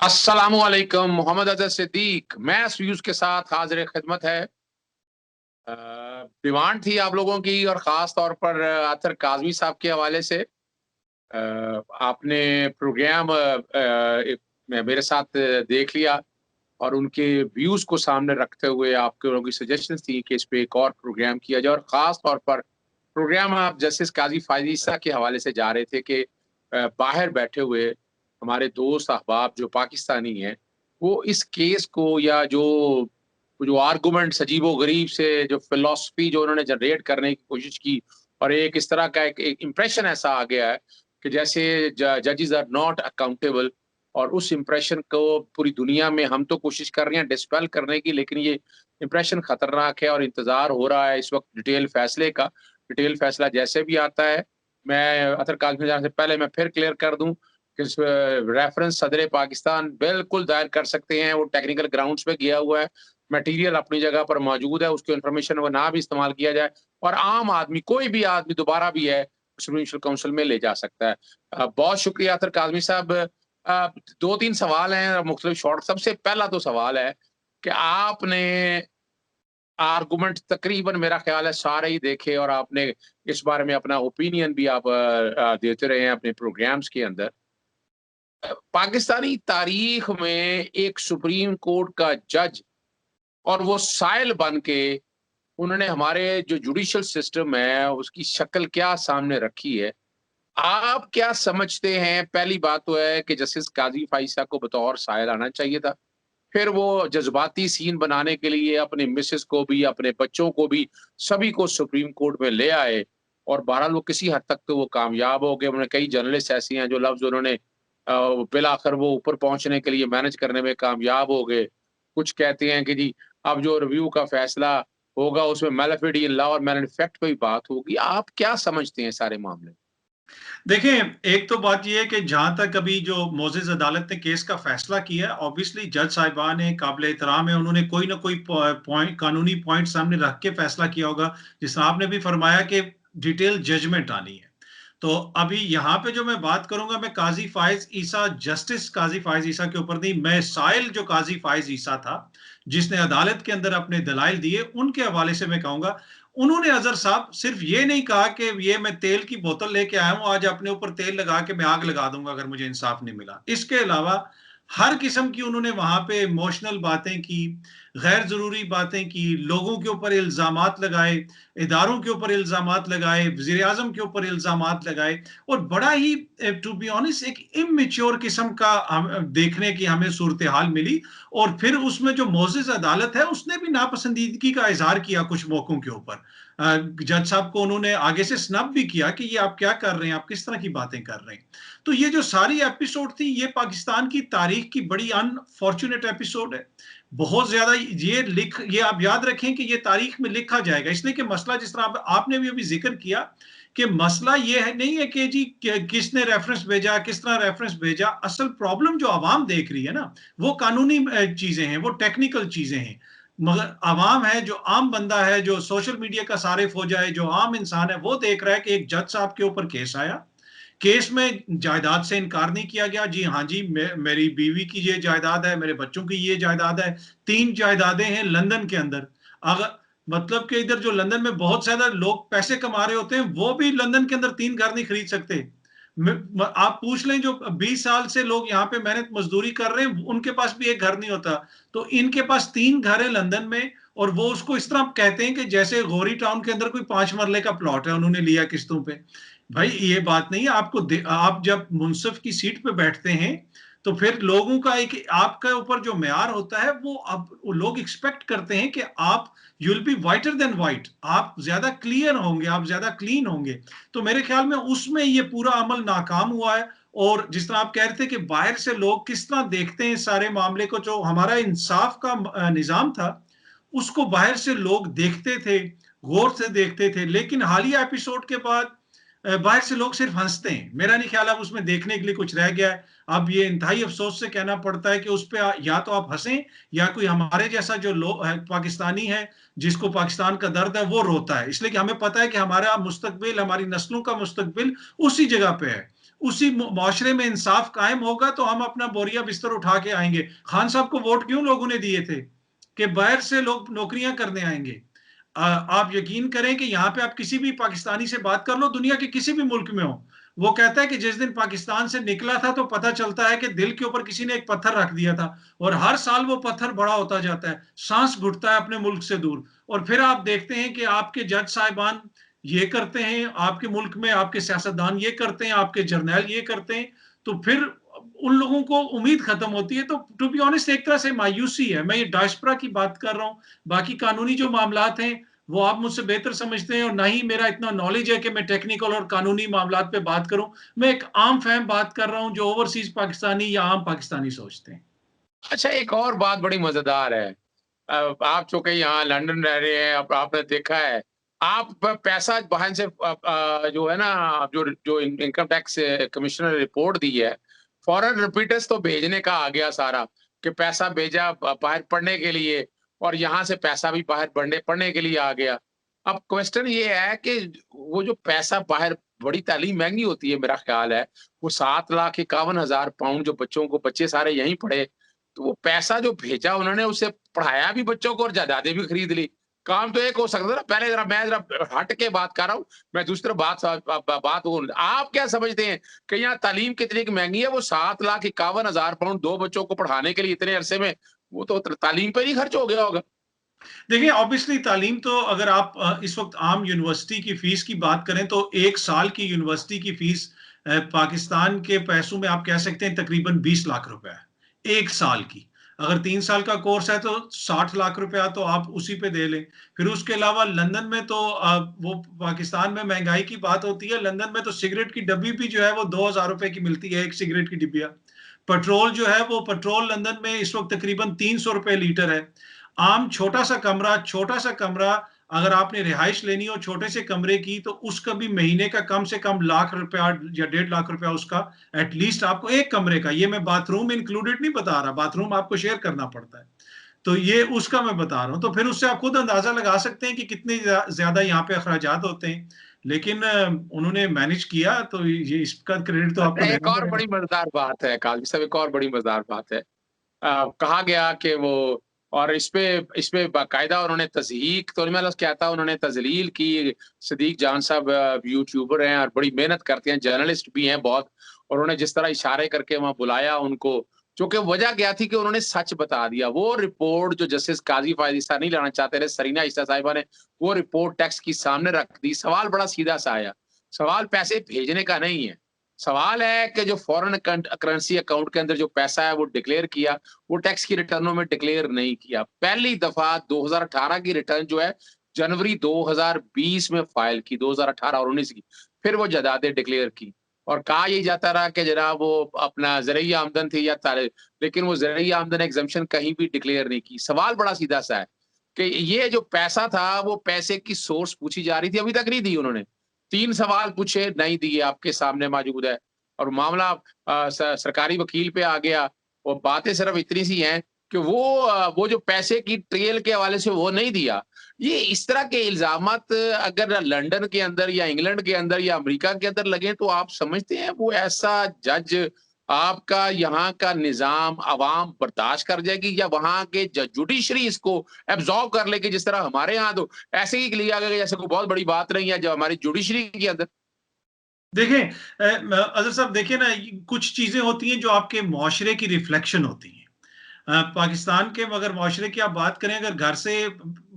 अस्सलामुअलैकुम, Mohammad Azhar Siddique mess views के साथ हाजिर खिदमत है। डिमांड थी आप लोगों की और ख़ास तौर पर अतर काज़मी साहब के हवाले से। आपने प्रोग्राम मेरे साथ देख लिया और उनके व्यूज़ को सामने रखते हुए आपके लोगों की सजेशंस थी कि इस पे एक और प्रोग्राम किया जाए और ख़ास तौर पर प्रोग्राम आप जस्टिस काज़ी फ़ायज़ ईसा के हवाले से जा रहे थे कि बाहर बैठे हुए हमारे दोस्त अहबाब जो पाकिस्तानी हैं, वो इस केस को या जो जो आर्गुमेंट्स अजीबो-गरीब से जो फिलॉसफी जो उन्होंने जनरेट करने की कोशिश की और एक इस तरह का एक इंप्रेशन ऐसा आ गया है कि जैसे जजेस आर नॉट अकाउंटेबल और उस इंप्रेशन को पूरी दुनिया में हम तो कोशिश कर रहे हैं डिस्पेल करने की, लेकिन ये इंप्रेशन खतरनाक है और इंतजार हो रहा है इस वक्त डिटेल फैसले का। डिटेल फैसला जैसे भी आता है, मैं अतर काज़मी जाने से पहले मैं फिर क्लियर कर दूं कि रेफरेंस सदर पाकिस्तान बिल्कुल दायर कर सकते हैं, वो टेक्निकल ग्राउंड्स पे गया हुआ है, मटेरियल अपनी जगह पर मौजूद है, उसकी इन्फॉर्मेशन वो ना भी इस्तेमाल किया जाए और आम आदमी कोई भी आदमी दोबारा भी है प्रेसिडेंशियल काउंसिल में ले जा सकता है। बहुत शुक्रिया अतर काज़मी साहब। 2-3 सवाल हैं मुख्तलिफ शॉर्ट। सबसे पहला तो सवाल है कि आपने आर्गुमेंट तकरीबन मेरा ख्याल है सारे ही देखे और आपने इस बारे में अपना ओपिनियन भी आप देते रहे हैं अपने प्रोग्राम्स के अंदर। पाकिस्तानी तारीख में एक सुप्रीम कोर्ट का जज और वो साइल बन के उन्होंने हमारे जो जुडिशियल सिस्टम है उसकी शक्ल क्या सामने रखी है। आप क्या समझते हैं? पहली बात तो है कि जस्टिस काजी फाइसा को बतौर साइल आना चाहिए था। फिर वो जज्बाती सीन बनाने के लिए अपने मिसेस को भी, अपने बच्चों को भी, सभी को सुप्रीम कोर्ट में ले आए और बहरहाल वो किसी हद तक तो वो कामयाब हो गए। उन्होंने कई जर्नलिस्ट ऐसी हैं जो लफ्ज़ उन्होंने बिलाखिर वो ऊपर पहुँचने के लिए मैनेज करने में कामयाब हो गए। कुछ कहते हैं कि जी अब जो रिव्यू का फैसला होगा उसमें मैलिफिडी इन लॉ और मैलिफेक्ट पे ही बात होगी। आप क्या समझते हैं सारे मामले? देखें, एक तो बात ये है कि जहाँ तक अभी जो मोज़ेज़ अदालत ने केस का फैसला किया है, ऑब्वियसली जज साहिबान हैं, काबिल एहतराम है, उन्होंने कोई ना कोई पॉइंट कानूनी पॉइंट सामने रख के फैसला किया होगा। जिस आपने भी फरमाया कि डिटेल जजमेंट आनी है। तो अभी यहाँ पे जो मैं बात करूँगा, मैं काज़ी फ़ाइज़ ईसा, जस्टिस काज़ी फ़ाइज़ ईसा के ऊपर नहीं, मैं साइल जो काज़ी फ़ाइज़ ईसा था, जिसने अदालत के अंदर अपने दलाइल दिए, उनके हवाले से मैं कहूँगा। उन्होंने अज़हर साहब सिर्फ ये नहीं कहा कि ये मैं तेल की बोतल लेके आया हूँ, आज अपने ऊपर तेल लगा के मैं आग लगा दूँगा अगर मुझे इंसाफ नहीं मिला। इसके अलावा हर किस्म की उन्होंने वहाँ पे इमोशनल बातें की, गैर ज़रूरी बातें की, लोगों के ऊपर इल्ज़ामात लगाए, इदारों के ऊपर इल्ज़ामात लगाए, वज़ीर-ए-आज़म के ऊपर इल्ज़ामात लगाए और बड़ा ही टू बी ऑनेस्ट एक इमैच्योर किस्म का हम देखने की हमें सूरत-ए-हाल मिली और फिर उसमें जो मोज़ेज़ अदालत है, उसने भी नापसंदीदगी का इज़हार किया कुछ मौकों के ऊपर। जज साहब को उन्होंने आगे से स्नब भी किया कि ये आप क्या कर रहे हैं, आप किस तरह की बातें कर रहे हैं। तो ये जो सारी एपिसोड थी, ये पाकिस्तान की तारीख की बड़ी अनफॉर्चुनेट एपिसोड है। बहुत ज़्यादा ये आप याद रखें कि ये तारीख में लिखा जाएगा, इसलिए कि मसला जिस तरह आपने भी अभी ज़िक्र किया कि मसला ये है नहीं है कि जी किसने रेफरेंस भेजा, किस तरह रेफरेंस भेजा। असल प्रॉब्लम जो अवाम देख रही है ना, वो कानूनी चीज़ें हैं, वो टेक्निकल चीज़ें हैं। मगर अवाम है, जो आम बंदा है, जो सोशल मीडिया का सारिफ हो जाए, जो आम इंसान है, वो देख रहा है कि एक जज साहब के ऊपर केस आया। केस में जायदाद से इनकार नहीं किया गया। जी हाँ जी, मेरी बीवी की ये जायदाद है, मेरे बच्चों की ये जायदाद है। 3 जायदादें हैं लंदन के अंदर। अगर मतलब कि इधर जो लंदन में बहुत ज़्यादा लोग पैसे कमा रहे होते हैं, वो भी लंदन के अंदर 3 घर नहीं खरीद सकते। आप पूछ लें जो 20 साल से लोग यहाँ पे मेहनत मजदूरी कर रहे हैं, उनके पास भी एक घर नहीं होता। तो इनके पास 3 घर है लंदन में और वो उसको इस तरह कहते हैं कि जैसे गौरी टाउन के अंदर कोई 5 मरले का प्लॉट है, उन्होंने लिया किस्तों पे। भाई ये बात नहीं है। आप जब मुंसिफ की सीट पे बैठते हैं, तो फिर लोगों का एक आपके ऊपर जो म्यार होता है, वो अब लोग एक्सपेक्ट करते हैं कि आप you will be whiter than white, आप ज्यादा क्लियर होंगे, आप ज्यादा क्लीन होंगे। तो मेरे ख्याल में उसमें ये पूरा अमल नाकाम हुआ है। और जिस तरह आप कह रहे थे कि बाहर से लोग किस तरह देखते हैं सारे मामले को, जो हमारा इंसाफ का निजाम था, उसको बाहर से लोग देखते थे, गौर से देखते थे। लेकिन हालिया एपिसोड के बाद बाहर से लोग सिर्फ हंसते हैं। मेरा नहीं ख्याल अब उसमें देखने के लिए कुछ रह गया है। अब ये इंतहाई अफसोस से कहना पड़ता है कि उस पे या तो आप हंसें, या कोई हमारे जैसा जो लोग है, पाकिस्तानी है, जिसको पाकिस्तान का दर्द है, वो रोता है, इसलिए कि हमें पता है कि हमारा मुस्तकबिल, हमारी नस्लों का मुस्तकबिल उसी जगह पे है। उसी मुआशरे में इंसाफ कायम होगा तो हम अपना बोरिया बिस्तर उठा के आएंगे। खान साहब को वोट क्यों लोगों ने दिए थे? कि बाहर से लोग नौकरियां करने आएंगे। आप यकीन करें कि यहाँ पे आप किसी भी पाकिस्तानी से बात कर लो, दुनिया के किसी भी मुल्क में हो, वो कहता है कि जिस दिन पाकिस्तान से निकला था तो पता चलता है कि दिल के ऊपर किसी ने एक पत्थर रख दिया था, और हर साल वो पत्थर बड़ा होता जाता है, सांस घुटता है अपने मुल्क से दूर। और फिर आप देखते हैं कि आपके जज साहिबान ये करते हैं, आपके मुल्क में आपके सियासतदान ये करते हैं, आपके जर्नैल ये करते हैं, तो फिर उन लोगों को उम्मीद खत्म होती है। तो टू बी ऑनेस्ट एक तरह से मायूसी है। मैं ये डायस्पोरा की बात कर रहा हूँ, बाकी कानूनी जो मामलात हैं वो आप मुझसे बेहतर समझते हैं, और ना ही मेरा इतना नॉलेज है कि मैं टेक्निकल और कानूनी मामलात पे बात करूं। मैं एक आम फहम बात कर रहा हूं जो ओवरसीज पाकिस्तानी या आम पाकिस्तानी सोचते हैं। अच्छा, एक और बात बड़ी मज़ेदार है। आप चूँकि यहाँ लंदन रह रहे हैं, अब आपने देखा है, आप पैसा बाहर से जो है ना, जो जो इनकम टैक्स कमिश्नर ने रिपोर्ट दी है, फॉरेन रेमिटेंस तो भेजने का आ गया सारा, कि पैसा भेजा बाहर पढ़ने के लिए, और यहाँ से पैसा भी बाहर पढ़ने पढ़ने के लिए आ गया। अब क्वेश्चन ये है कि वो जो पैसा बाहर, बड़ी तालीम महँगी होती है मेरा ख़्याल है, वो 7,51,000 पाउंड जो बच्चों को, बच्चे सारे यहीं पढ़े, तो वो पैसा जो भेजा उन्होंने, उससे पढ़ाया भी बच्चों को और जायदादें भी खरीद ली। काम तो एक हो सकता था ना, पहले मैं हट के बात कर रहा हूँ, मैं दूसरी बात बात वो, आप क्या समझते हैं कि यहाँ तालीम कितनी की महँगी है? वो 7,51,000 पाउंड 2 बच्चों को पढ़ाने के लिए इतने अरसे में, वो तो तालीम पे ही खर्च हो गया होगा। देखिए ऑब्वियसली तालीम तो, अगर आप इस वक्त आम यूनिवर्सिटी की फीस की बात करें तो एक साल की यूनिवर्सिटी की फीस पाकिस्तान के पैसों में आप कह सकते हैं तकरीबन 20 लाख रुपए है एक साल की। अगर 3 साल का कोर्स है तो 60 लाख रुपया तो आप उसी पे दे लें। फिर उसके अलावा लंदन में तो वो पाकिस्तान में महंगाई की बात होती है, लंदन में तो सिगरेट की डब्बी भी जो है वो 2,000 रुपए की मिलती है, एक सिगरेट की डिब्बिया। पेट्रोल जो है वो, पेट्रोल लंदन में इस वक्त तकरीबन 300 रुपए लीटर है। आम छोटा सा कमरा अगर आपने रिहाइश लेनी हो छोटे से कमरे की, तो उसका भी महीने का कम से कम लाख रुपया या 1.5 लाख रुपया उसका एटलीस्ट आपको एक कमरे का। ये मैं बाथरूम इंक्लूडेड नहीं बता रहा, बाथरूम आपको शेयर करना पड़ता है, तो ये उसका मैं बता रहा हूँ। तो फिर उससे आप खुद अंदाजा लगा सकते हैं कि कितने ज्यादा यहाँ पे अखराजात होते हैं। लेकिन उन्होंने मैनेज किया, तो ये इसका क्रेडिट तो आपको अच्छा, एक लेना और पड़ेगा। बड़ी मज़ेदार बात है काज़ी साहब, एक और बड़ी मज़ेदार बात है। कहा गया कि वो, और इस पे बाकायदा उन्होंने तज़हीक तो नहीं, मतलब क्या था, उन्होंने तज़लील की। सदीक जान साहब यूट्यूबर हैं और बड़ी मेहनत करते हैं, जर्नलिस्ट भी हैं बहुत, और उन्होंने जिस तरह इशारे करके वहाँ बुलाया उनको, चूँकि वजह क्या थी कि उन्होंने सच बता दिया। वो रिपोर्ट जो जस्टिस काज़ी फ़ायज़ ईसा नहीं लाना चाहते थे, सरीना ईसा साहिबा ने वो रिपोर्ट टैक्स की सामने रख दी। सवाल बड़ा सीधा-सा आया, सवाल पैसे भेजने का नहीं है। सवाल है कि जो फ़ॉरेन करेंसी अकाउंट के अंदर जो पैसा है वो डिक्लेयर किया, वो टैक्स की रिटर्नों में डिक्लेयर नहीं किया। पहली दफ़ा 2018 की रिटर्न जो है, जनवरी 2020 में फ़ाइल की, 2018 और 19 की। फिर वो जायदादें डिक्लेयर की, और कहा यही जाता रहा कि जनाब वो अपना ज़रई आमदन थी या तारे, लेकिन वो ज़रई आमदन एग्ज़म्पशन कहीं भी डिक्लेयर नहीं की। सवाल बड़ा सीधा-सा है कि ये जो पैसा था, वो पैसे की सोर्स पूछी जा रही थी, अभी तक नहीं दी उन्होंने। 3 सवाल पूछे, नहीं दिए, आपके सामने मौजूद है, और मामला सरकारी वकील पे आ गया। और बातें सिर्फ इतनी सी हैं कि वो जो पैसे की ट्रेल के हवाले से वो नहीं दिया। ये इस तरह के इल्ज़ामात अगर लंदन के अंदर या इंग्लैंड के अंदर या अमेरिका के अंदर लगे, तो आप समझते हैं वो ऐसा जज, आपका यहाँ का निज़ाम अवाम बर्दाश्त कर जाएगी, या वहाँ के जुडिशरी इसको एब्ज़ॉर्ब कर लेगी, जिस तरह हमारे यहाँ तो ऐसे ही लिया गया जैसे कोई बहुत बड़ी बात नहीं है जो हमारी जुडिशरी के अंदर। देखें अज़र साहब, देखिए ना, कुछ चीज़ें होती हैं जो आपके मुआशरे की रिफ्लेक्शन होती हैं। पाकिस्तान के अगर मुआशरे की आप बात करें, अगर घर से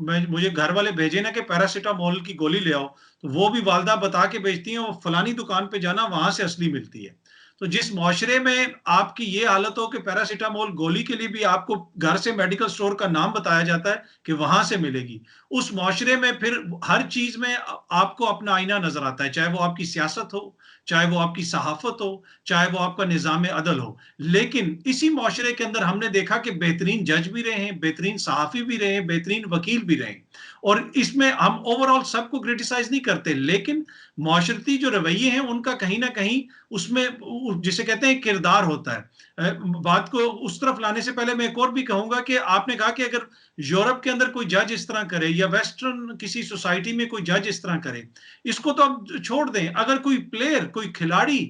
मुझे घर वाले भेजे ना कि पैरासिटामोल की गोली ले आओ, तो वो भी वालदा बता के भेजती हैं, वो फलानी दुकान पे जाना, वहाँ से असली मिलती है। तो जिस मुआशरे में आपकी ये हालत हो कि पैरासिटामोल गोली के लिए भी आपको घर से मेडिकल स्टोर का नाम बताया जाता है कि वहाँ से मिलेगी, उस मुआशरे में फिर हर चीज़ में आपको अपना आईना नज़र आता है, चाहे वो आपकी सियासत हो, चाहे वो आपकी सहाफ़त हो, चाहे वो आपका निज़ाम अदल हो। लेकिन इसी मुआशरे के अंदर हमने देखा कि बेहतरीन जज भी रहे हैं, बेहतरीन सहाफ़ी भी रहे हैं, बेहतरीन वकील भी रहे हैं, और इसमें हम ओवरऑल सबको क्रिटिसाइज़ नहीं करते, लेकिन मुआशरती जो रवैये हैं उनका कहीं न कहीं उसमें जिसे कहते हैं किरदार होता है। बात को उस तरफ लाने से पहले मैं एक और भी कहूँगा कि आपने कहा कि अगर यूरोप के अंदर कोई जज इस तरह करे या वेस्टर्न किसी सोसाइटी में कोई जज इस तरह करे, इसको तो आप छोड़ दें। अगर कोई प्लेयर, कोई खिलाड़ी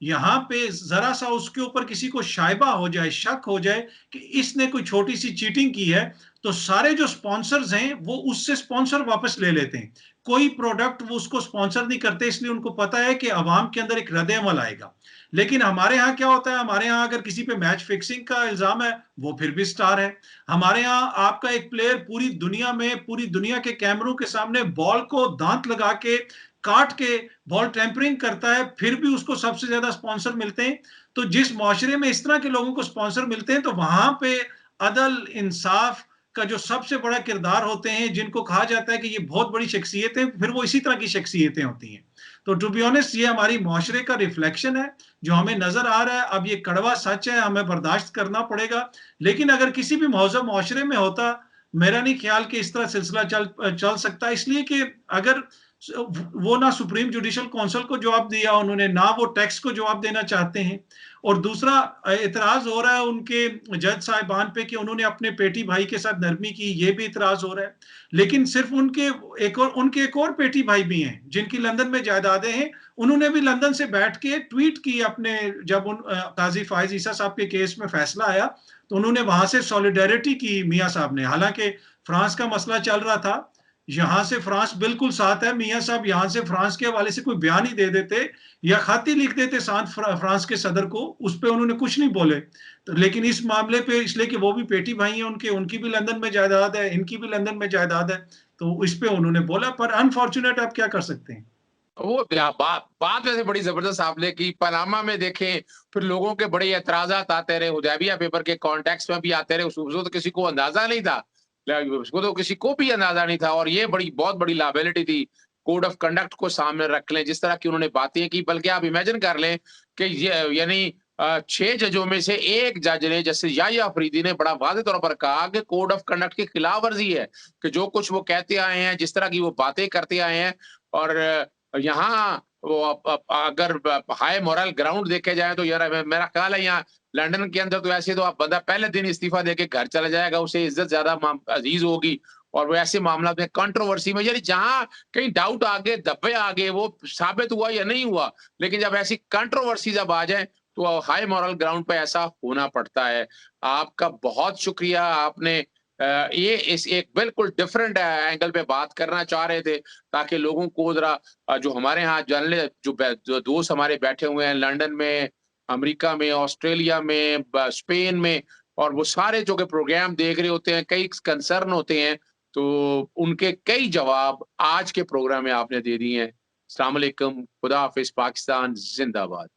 यहाँ पे ज़रा सा उसके ऊपर किसी को शाइबा हो जाए, शक हो जाए कि इसने कोई छोटी-सी चीटिंग की है, तो सारे जो स्पॉन्सर्स हैं, वो उससे स्पॉन्सर वापस ले लेते हैं। कोई प्रोडक्ट वो उसको स्पॉन्सर नहीं करते, इसलिए उनको पता है कि अवाम के अंदर एक रद्द-ए-अमल आएगा। लेकिन हमारे यहाँ क्या होता है, हमारे यहाँ अगर किसी पे मैच फिक्सिंग का इल्ज़ाम है, वो फिर भी स्टार है। हमारे यहाँ आपका एक प्लेयर पूरी दुनिया के कैमरों के सामने बॉल को दाँत लगा के, काट के बॉल टेम्परिंग करता है, फिर भी उसको सबसे ज़्यादा स्पॉन्सर मिलते हैं। तो जिस मुआशरे में इस तरह के लोगों को स्पॉन्सर मिलते हैं, तो वहाँ पे अदल, इंसाफ का जो सबसे बड़ा किरदार होते हैं, जिनको कहा जाता है कि ये बहुत बड़ी शख्सियतें, फिर वो इसी तरह की शख्सियतें होती हैं। तो टू बी ऑनेस्ट ये हमारी मुआशरे का रिफ्लेक्शन है, जो हमें नज़र आ रहा है। अब ये कड़वा सच है, हमें बर्दाश्त करना पड़ेगा। लेकिन अगर किसी भी महज़ब मुआशरे में होता, मेरा नहीं ख्याल कि इस तरह सिलसिला चल सकता, इसलिए कि अगर वो ना सुप्रीम जुडिशल काउंसिल को जवाब दिया उन्होंने, ना वो टैक्स को जवाब देना चाहते हैं। और दूसरा इतराज हो रहा है उनके जज साहिबान पे कि उन्होंने अपने पेटी भाई के साथ नरमी की, ये भी इतराज हो रहा है। लेकिन सिर्फ उनके एक और पेटी भाई भी हैं जिनकी लंदन में जायदादें हैं। उन्होंने भी लंदन से बैठ के ट्वीट की अपने, जब काजी फाइज ईसा साहब के केस में फैसला आया, तो उन्होंने वहां से सॉलिडेरिटी की मियां साहब ने। हालांकि फ्रांस का मसला चल रहा था, यहां से फ्रांस बिल्कुल साथ है, मियां साहब यहां से फ्रांस के हवाले से कोई बयान ही दे देते या खत ही लिख देते साथ फ्रांस के सदर को, उस पर उन्होंने कुछ नहीं बोले। तो लेकिन इस मामले पे, इसलिए कि वो भी पेटी भाई हैं उनके, उनकी भी लंदन में जायदाद है, इनकी भी लंदन में जायदाद है, तो इस पे उन्होंने बोला। पर अनफॉर्चुनेट, आप क्या कर सकते हैं। वो बात वैसे बड़ी जबरदस्त आपने की। पनामा में देखें, फिर लोगों के बड़े एतराज़ात आते रहे, हुदैबिया पेपर के कॉन्टेक्स्ट में भी आते रहे, उसको तो किसी को अंदाजा नहीं था। उसको तो किसी को भी अंदाजा नहीं था, और ये बहुत बड़ी लायबिलिटी थी। कोड ऑफ कंडक्ट को सामने रख लें, जिस तरह की उन्होंने बातें की, बल्कि आप इमेजिन कर लें कि ये यानी 6 जजों में से एक जज ने, जस्टिस याह्या अफरीदी ने, बड़ा वाज़ेह तौर पर कहा कि कोड ऑफ कंडक्ट की खिलाफ वर्जी है, कि जो कुछ वो कहते आए हैं, जिस तरह की वो बातें करते आए हैं, और यहाँ वो अगर हाई मोरल ग्राउंड देखे जाए, तो यार मेरा ख्याल है यहाँ लंदन के अंदर तो ऐसे तो आप बंदा पहले दिन इस्तीफा देके घर चला जाएगा, उसे इज्जत ज्यादा अजीज होगी। और वो ऐसे मामला में कंट्रोवर्सी में, यानी जहां कहीं डाउट आ गए, धब्बे आ गए, वो साबित हुआ या नहीं हुआ, लेकिन जब ऐसी कंट्रोवर्सी जब आ जाए, तो हाई मॉरल ग्राउंड पे ऐसा होना पड़ता है। आपका बहुत शुक्रिया, आपने ये इस एक बिल्कुल डिफरेंट एंगल पे बात करना चाह रहे थे, ताकि लोगों को जरा जो हमारे यहाँ जो दोस्त हमारे बैठे हुए हैं लंदन में, अमेरिका में, ऑस्ट्रेलिया में, स्पेन में, और वो सारे जो के प्रोग्राम देख रहे होते हैं, कई कंसर्न होते हैं, तो उनके कई जवाब आज के प्रोग्राम में आपने दे दिए हैं। अस्सलाम वालेकुम, खुदा हाफिज, पाकिस्तान जिंदाबाद।